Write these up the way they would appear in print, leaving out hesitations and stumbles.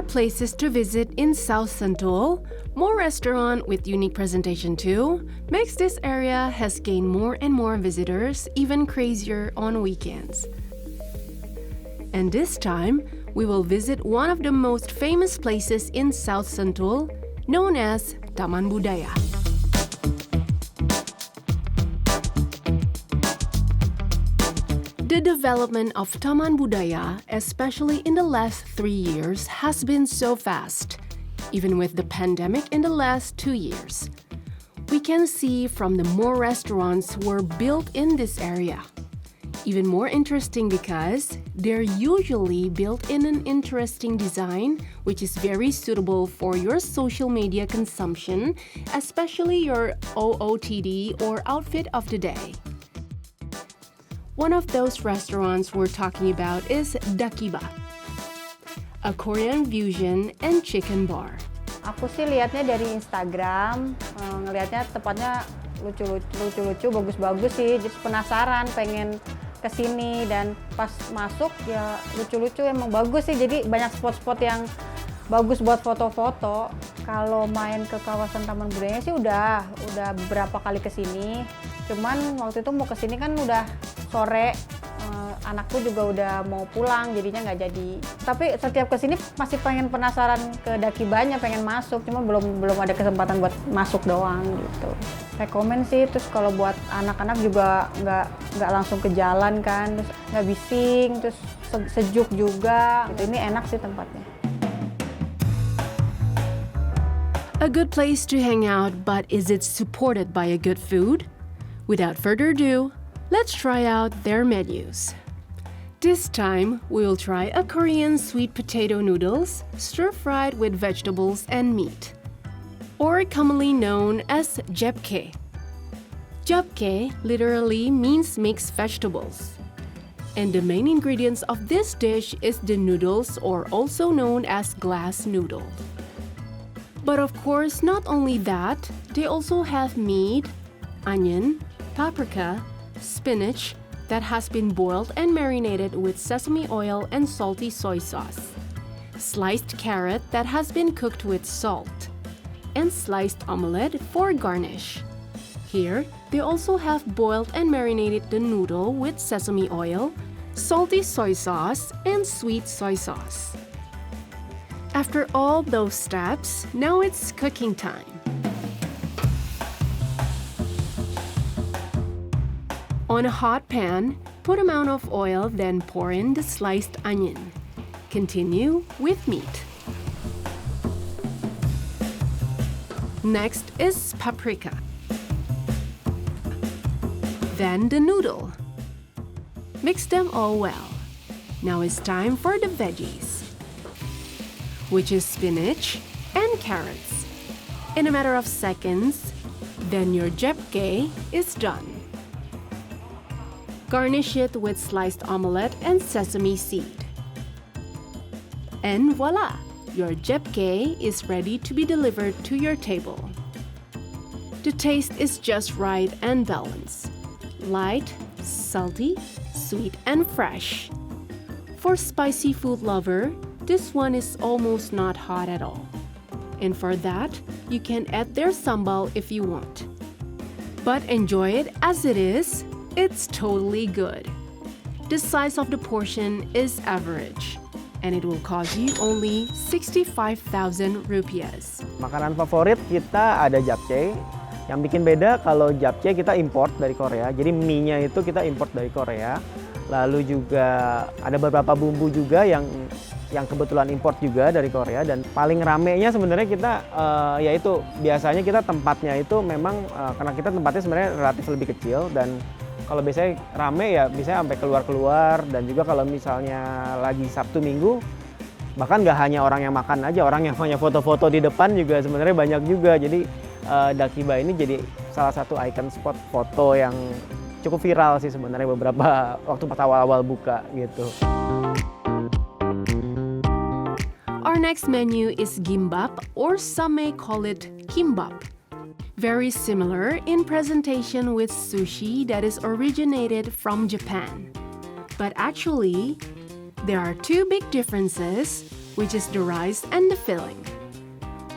places to visit in South Sentul, more restaurant with unique presentation too, makes this area has gained more and more visitors, even crazier on weekends. And this time, we will visit one of the most famous places in South Sentul, known as Taman Budaya. The development of Taman Budaya, especially in the last 3 years, has been so fast, even with the pandemic in the last 2 years. We can see from the more restaurants were built in this area. Even more interesting because they're usually built in an interesting design, which is very suitable for your social media consumption, especially your OOTD or outfit of the day. One of those restaurants we're talking about is Dakiba, a Korean fusion and chicken bar. Aku sih lihatnya dari Instagram, ngelihatnya tempatnya lucu-lucu, bagus-bagus sih. Jadi penasaran, pengen kesini dan pas masuk ya lucu-lucu, emang bagus sih. Jadi banyak spot-spot yang bagus buat foto-foto. Kalau main ke kawasan Taman Budaya sih udah beberapa kali kesini. Cuman waktu itu mau kesini kan udah sore, anakku juga udah mau pulang, jadinya nggak jadi. Tapi setiap kesini masih penasaran ke Dakibanya, pengen masuk, cuma belum ada kesempatan buat masuk doang gitu. Rekomen sih, terus kalau buat anak-anak juga nggak langsung ke jalan kan, terus nggak bising, terus sejuk juga. Gitu. Ini enak sih tempatnya. A good place to hang out, but is it supported by a good food? Without further ado, let's try out their menus. This time, we'll try a Korean sweet potato noodles, stir-fried with vegetables and meat, or commonly known as japchae. Japchae literally means mixed vegetables. And the main ingredients of this dish is the noodles, or also known as glass noodle. But of course, not only that, they also have meat, onion, paprika, spinach that has been boiled and marinated with sesame oil and salty soy sauce, sliced carrot that has been cooked with salt, and sliced omelette for garnish. Here, they also have boiled and marinated the noodle with sesame oil, salty soy sauce, and sweet soy sauce. After all those steps, now it's cooking time. On a hot pan, put amount of oil, then pour in the sliced onion. Continue with meat. Next is paprika. Then the noodle. Mix them all well. Now it's time for the veggies, which is spinach and carrots. In a matter of seconds, then your japchae is done. Garnish it with sliced omelette and sesame seed. And voila! Your japchae is ready to be delivered to your table. The taste is just right and balanced. Light, salty, sweet, and fresh. For spicy food lover, this one is almost not hot at all. And for that, you can add their sambal if you want. But enjoy it as it is. It's totally good. The size of the portion is average, and it will cost you only 65,000 rupiahs. Makanan favorit kita ada japchae. Yang bikin beda kalau japchae kita import dari Korea. Jadi mie-nya itu kita import dari Korea. Lalu juga ada beberapa bumbu juga yang kebetulan import juga dari Korea, dan paling ramenya sebenarnya kita yaitu biasanya kita tempatnya itu memang karena kita tempatnya sebenarnya relatif lebih kecil, dan kalau biasanya rame ya biasanya sampai keluar-keluar, dan juga kalau misalnya lagi Sabtu Minggu bahkan nggak hanya orang yang makan aja, orang yang hanya foto-foto di depan juga sebenarnya banyak juga. Jadi Dakiba ini jadi salah satu icon spot foto yang cukup viral sih sebenarnya beberapa waktu pas awal-awal buka gitu. Our next menu is gimbap, or some may call it kimbap. Very similar in presentation with sushi that is originated from Japan. But actually, there are two big differences which is the rice and the filling.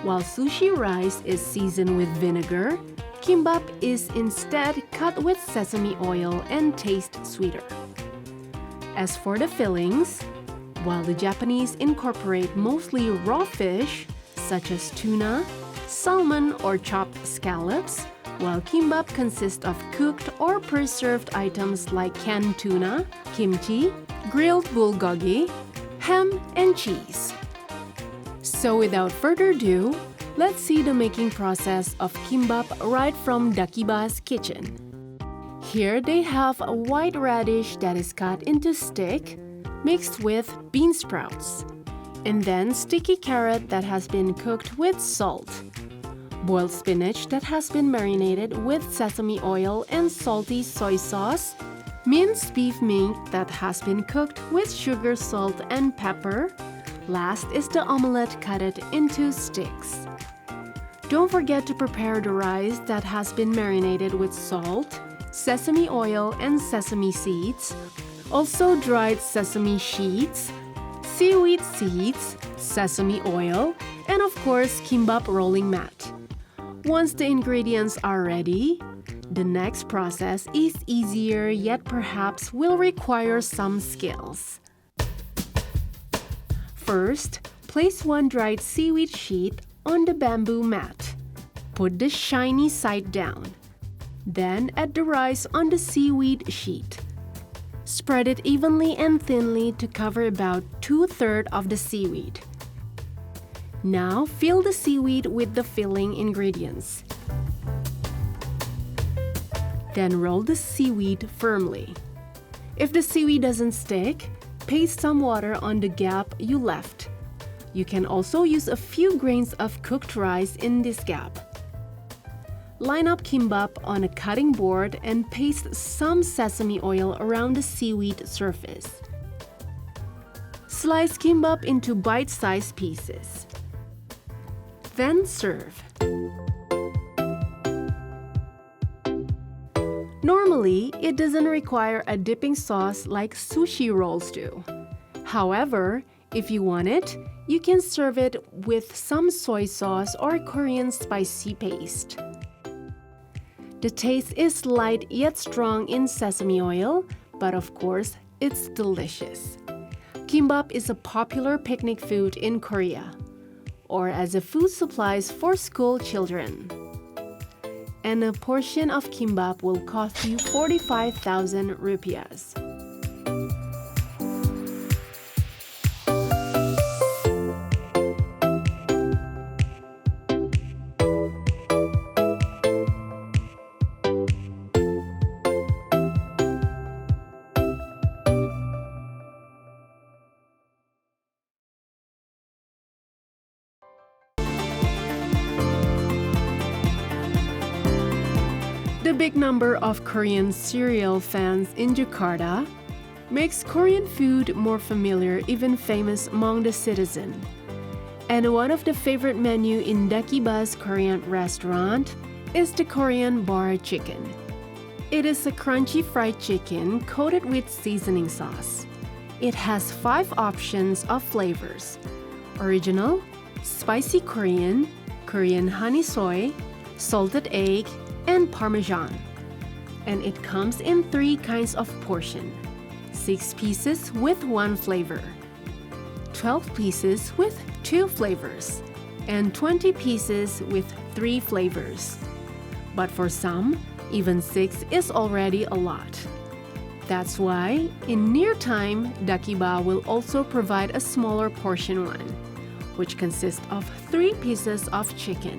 While sushi rice is seasoned with vinegar, kimbap is instead cut with sesame oil and tastes sweeter. As for the fillings, while the Japanese incorporate mostly raw fish, such as tuna, salmon, or chopped scallops, while kimbap consists of cooked or preserved items like canned tuna, kimchi, grilled bulgogi, ham, and cheese. So without further ado, let's see the making process of kimbap right from Dakiba's kitchen. Here they have a white radish that is cut into stick, mixed with bean sprouts, and then sticky carrot that has been cooked with salt, boiled spinach that has been marinated with sesame oil and salty soy sauce, minced beef meat that has been cooked with sugar, salt, and pepper. Last is the omelette cut into sticks. Don't forget to prepare the rice that has been marinated with salt, sesame oil, and sesame seeds, also dried sesame sheets, seaweed seeds, sesame oil, and of course kimbap rolling mat. Once the ingredients are ready, the next process is easier yet perhaps will require some skills. First, place one dried seaweed sheet on the bamboo mat. Put the shiny side down. Then add the rice on the seaweed sheet. Spread it evenly and thinly to cover about 2/3 of the seaweed. Now fill the seaweed with the filling ingredients. Then roll the seaweed firmly. If the seaweed doesn't stick, paste some water on the gap you left. You can also use a few grains of cooked rice in this gap. Line up kimbap on a cutting board and paste some sesame oil around the seaweed surface. Slice kimbap into bite-sized pieces. Then serve. Normally, it doesn't require a dipping sauce like sushi rolls do. However, if you want it, you can serve it with some soy sauce or Korean spicy paste. The taste is light yet strong in sesame oil, but of course, it's delicious. Kimbap is a popular picnic food in Korea, or as a food supplies for school children. And a portion of kimbap will cost you 45,000 rupiahs. The big number of Korean cereal fans in Jakarta makes Korean food more familiar, even famous among the citizen. And one of the favorite menu in Dakiba's Korean restaurant is the Korean bar chicken. It is a crunchy fried chicken coated with seasoning sauce. It has 5 options of flavors: original, spicy Korean, Korean honey soy, salted egg, and Parmesan. And it comes in 3 kinds of portion: 6 pieces with 1 flavor, 12 pieces with 2 flavors, and 20 pieces with 3 flavors. But for some, even 6 is already a lot. That's why, in near time, Dakiba will also provide a smaller portion one, which consists of 3 pieces of chicken.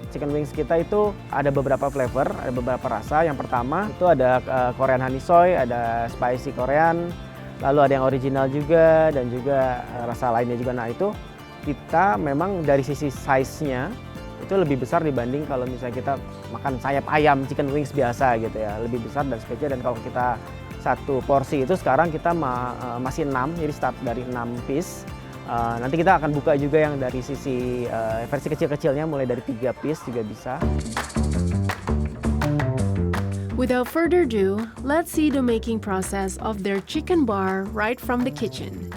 Chicken wings kita itu ada beberapa flavor, ada beberapa rasa. Yang pertama itu ada Korean honey soy, ada spicy Korean, lalu ada yang original juga, dan juga rasa lainnya juga. Nah itu kita memang dari sisi size-nya itu lebih besar dibanding kalau misalnya kita makan sayap ayam chicken wings biasa gitu ya. Lebih besar dan spesial, dan kalau kita satu porsi itu sekarang kita masih 6, jadi start dari 6 piece. Nanti kita akan buka juga yang dari sisi versi kecil-kecilnya, mulai dari 3 piece juga bisa. Without further ado, let's see the making process of their chicken bar right from the kitchen.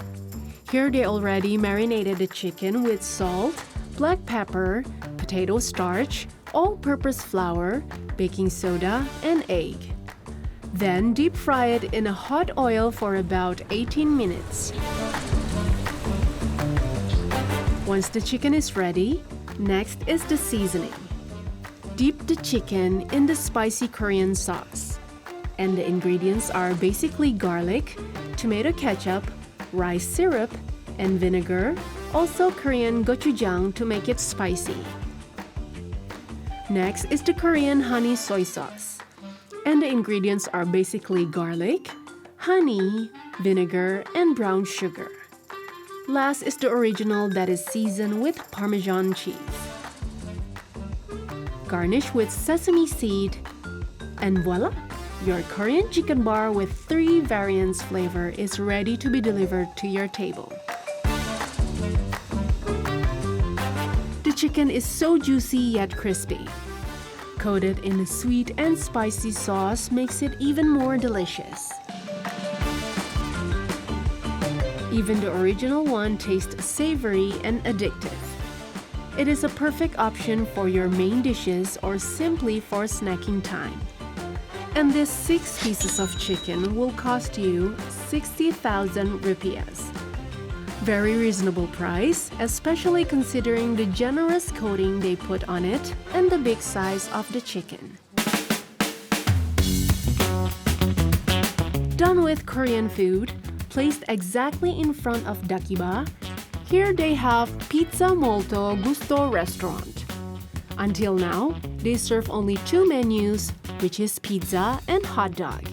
Here they already marinated the chicken with salt, black pepper, potato starch, all-purpose flour, baking soda, and egg. Then deep fry it in a hot oil for about 18 minutes. Once the chicken is ready, next is the seasoning. Dip the chicken in the spicy Korean sauce. And the ingredients are basically garlic, tomato ketchup, rice syrup, and vinegar, also Korean gochujang to make it spicy. Next is the Korean honey soy sauce. And the ingredients are basically garlic, honey, vinegar, and brown sugar. Last is the original that is seasoned with Parmesan cheese. Garnish with sesame seed, and voila! Your Korean chicken bar with 3 variants flavor is ready to be delivered to your table. The chicken is so juicy yet crispy. Coated in a sweet and spicy sauce makes it even more delicious. Even the original one tastes savory and addictive. It is a perfect option for your main dishes or simply for snacking time. And this 6 pieces of chicken will cost you 60,000 rupiahs. Very reasonable price, especially considering the generous coating they put on it and the big size of the chicken. Done with Korean food, placed exactly in front of Dakiba, here they have Pizza Molto Gusto restaurant. Until now, they serve only 2 menus, which is pizza and hot dog.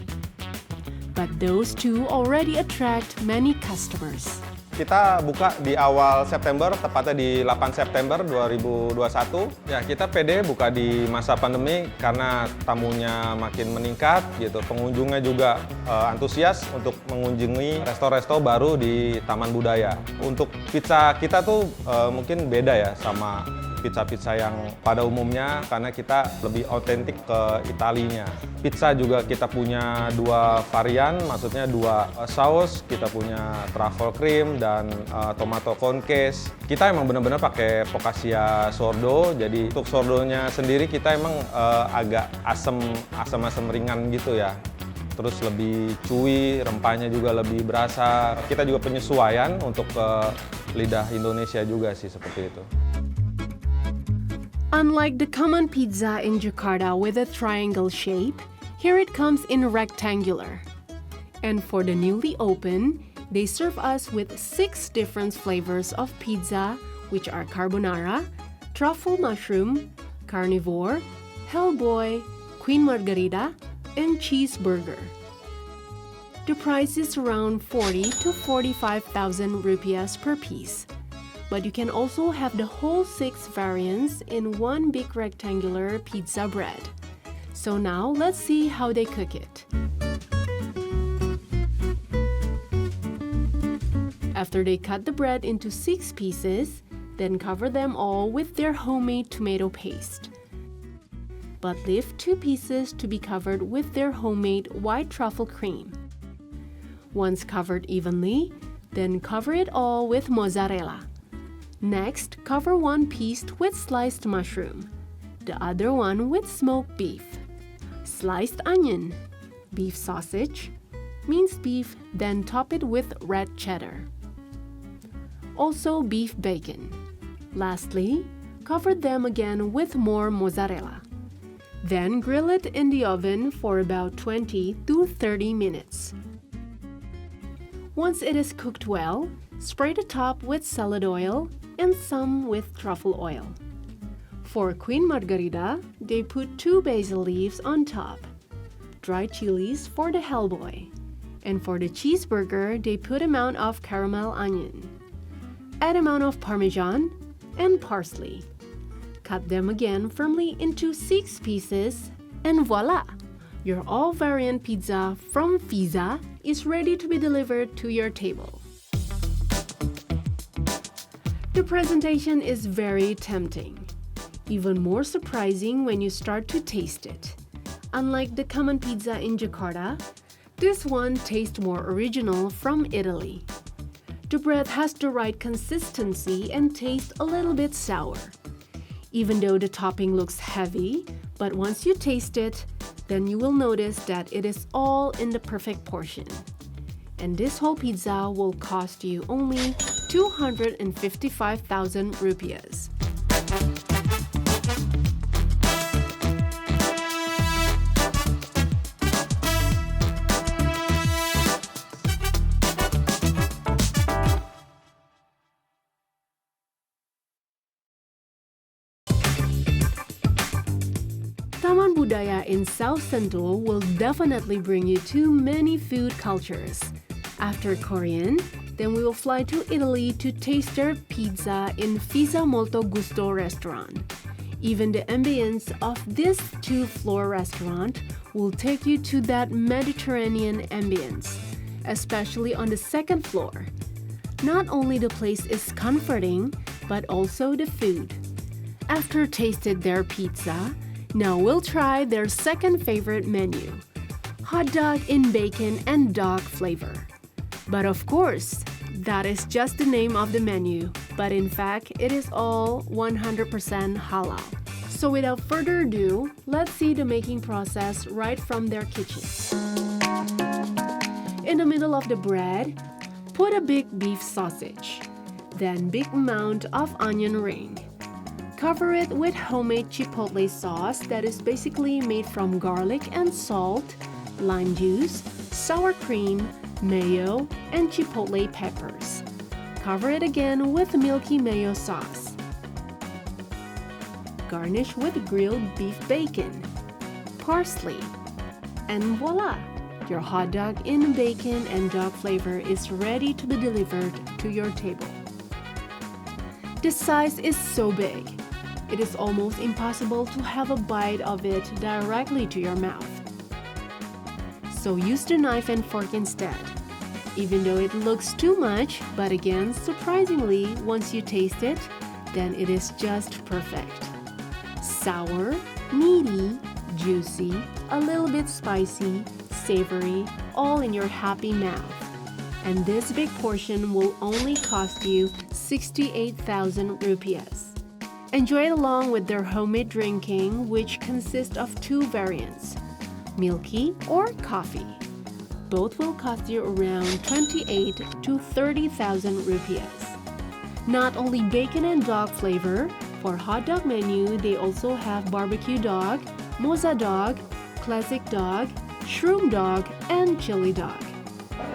But those two already attract many customers. Kita buka di awal September, tepatnya di 8 September 2021. Ya, kita pede buka di masa pandemi karena tamunya makin meningkat gitu. Pengunjungnya juga antusias untuk mengunjungi resto-resto baru di Taman Budaya. Untuk pizza kita tuh mungkin beda ya sama pizza-pizza yang pada umumnya karena kita lebih otentik ke Italinya. Pizza juga kita punya 2 varian, maksudnya 2 saus. Kita punya truffle cream dan tomato concase. Kita emang benar-benar pakai focaccia sourdough. Jadi untuk sourdough-nya sendiri kita emang agak asam ringan gitu ya. Terus lebih chewy, rempahnya juga lebih berasa. Kita juga penyesuaian untuk lidah Indonesia juga sih seperti itu. Unlike the common pizza in Jakarta with a triangle shape, here it comes in rectangular. And for the newly open, they serve us with 6 different flavors of pizza, which are carbonara, truffle mushroom, carnivore, hellboy, queen margherita, and cheeseburger. The price is around 40 to 45,000 rupiahs per piece. But you can also have the whole 6 variants in one big rectangular pizza bread. So now let's see how they cook it. After they cut the bread into 6 pieces, then cover them all with their homemade tomato paste. But leave 2 pieces to be covered with their homemade white truffle cream. Once covered evenly, then cover it all with mozzarella. Next, cover one piece with sliced mushroom, the other one with smoked beef, sliced onion, beef sausage, minced beef, then top it with red cheddar. Also beef bacon. Lastly, cover them again with more mozzarella. Then grill it in the oven for about 20 to 30 minutes. Once it is cooked well, spray the top with salad oil and some with truffle oil. For queen margherita, they put 2 basil leaves on top, dried chilies for the hellboy, and for the cheeseburger, they put amount of caramel onion, add amount of parmesan, and parsley. Cut them again firmly into 6 pieces, and voila! Your all-variant pizza from Pizza is ready to be delivered to your table. The presentation is very tempting. Even more surprising when you start to taste it. Unlike the common pizza in Jakarta, this one tastes more original from Italy. The bread has the right consistency and tastes a little bit sour. Even though the topping looks heavy, but once you taste it, then you will notice that it is all in the perfect portion. And this whole pizza will cost you only 255,000 rupiahs. Taman Budaya in South Sentul will definitely bring you to many food cultures. After Korean, then we will fly to Italy to taste their pizza in Pizza Molto Gusto restaurant. Even the ambience of this two-floor restaurant will take you to that Mediterranean ambience, especially on the second floor. Not only the place is comforting, but also the food. After tasted their pizza, now we'll try their second favorite menu, hot dog in bacon and dog flavor. But of course, that is just the name of the menu, but in fact, it is all 100% halal. So without further ado, let's see the making process right from their kitchen. In the middle of the bread, put a big beef sausage, then big amount of onion ring. Cover it with homemade chipotle sauce that is basically made from garlic and salt, lime juice, sour cream, mayo, and chipotle peppers. Cover it again with milky mayo sauce. Garnish with grilled beef bacon, parsley, and voila! Your hot dog in bacon and dog flavor is ready to be delivered to your table. The size is so big, it is almost impossible to have a bite of it directly to your mouth. So use the knife and fork instead. Even though it looks too much, but again, surprisingly, once you taste it, then it is just perfect. Sour, meaty, juicy, a little bit spicy, savory, all in your happy mouth. And this big portion will only cost you 68,000 rupiahs. Enjoy it along with their homemade drinking, which consists of two variants, milky or coffee. Both will cost you around 28 to 30,000 rupiahs. Not only bacon and dog flavor, for hot dog menu, they also have barbecue dog, moza dog, classic dog, shroom dog, and chili dog.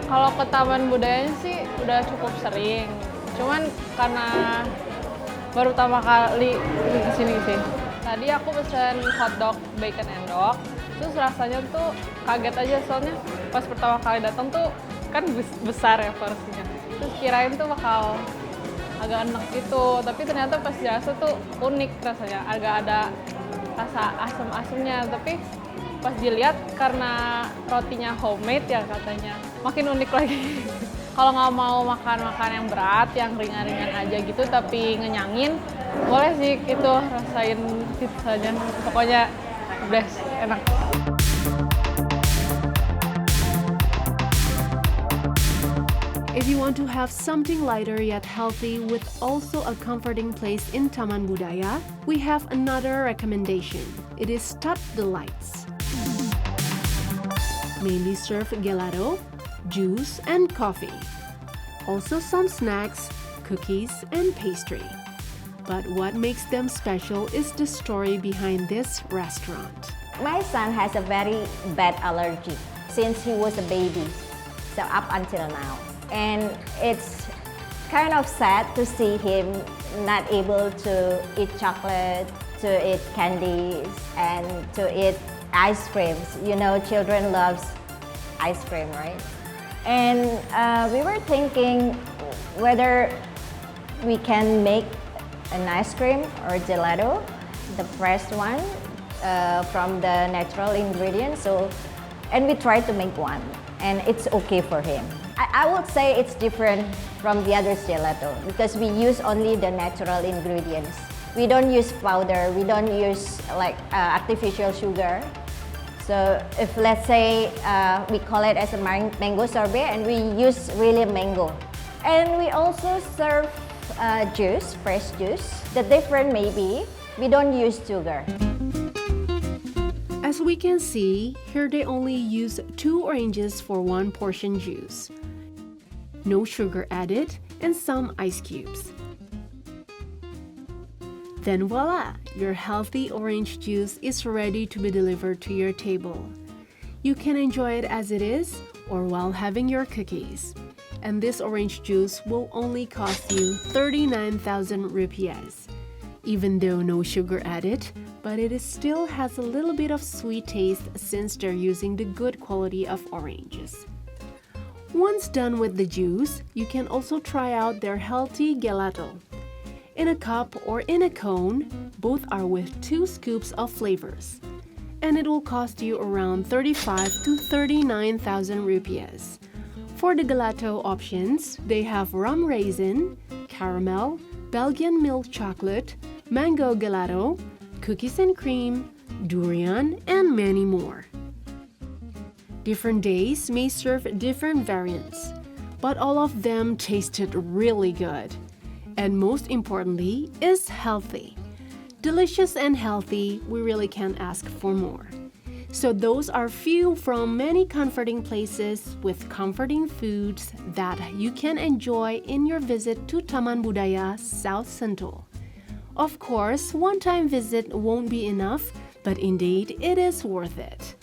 Kalau ke Taman Budayanya sih udah cukup sering. Cuman karena baru pertama kali ke sini sih. Tadi aku pesen hotdog bacon and dog. Terus rasanya tuh kaget aja soalnya pas pertama kali datang tuh kan besar ya porsinya. Terus kirain tuh bakal agak enak gitu, tapi ternyata pas dirasa tuh unik rasanya, agak ada rasa asam-asamnya. Tapi pas dilihat karena rotinya homemade ya katanya, makin unik lagi. Kalau nggak mau makan yang berat, yang ringan-ringan aja gitu tapi ngenyangin, boleh sih itu rasain pizzanya. Pokoknya best, enak. If you want to have something lighter yet healthy with also a comforting place in Taman Budaya, we have another recommendation. It is Top Delights. Mainly serve gelato, juice, and coffee. Also some snacks, cookies, and pastry. But what makes them special is the story behind this restaurant. My son has a very bad allergy since he was a baby, so up until now. And it's kind of sad to see him not able to eat chocolate, to eat candies, and to eat ice creams. You know, children loves ice cream, right? And we were thinking whether we can make an ice cream or gelato, the fresh one from the natural ingredients. And we tried to make one, and it's okay for him. I would say it's different from the other gelato because we use only the natural ingredients. We don't use powder, we don't use like artificial sugar. So if let's say we call it as a mango sorbet and we use really mango And we also serve juice, fresh juice. The difference may be we don't use sugar. As we can see, here they only use 2 oranges for 1 portion juice. No sugar added and some ice cubes. Then voila! Your healthy orange juice is ready to be delivered to your table. You can enjoy it as it is or while having your cookies. And this orange juice will only cost you 39,000 rupiahs. Even though no sugar added, but it still has a little bit of sweet taste since they're using the good quality of oranges. Once done with the juice, you can also try out their healthy gelato. In a cup or in a cone, both are with 2 scoops of flavors. And it will cost you around 35 to 39,000 rupiahs. For the gelato options, they have rum raisin, caramel, Belgian milk chocolate, mango gelato, cookies and cream, durian, and many more. Different days may serve different variants, but all of them tasted really good. And most importantly, is healthy. Delicious and healthy, we really can't ask for more. So those are few from many comforting places with comforting foods that you can enjoy in your visit to Taman Budaya South Sentul. Of course, one-time visit won't be enough, but indeed it is worth it.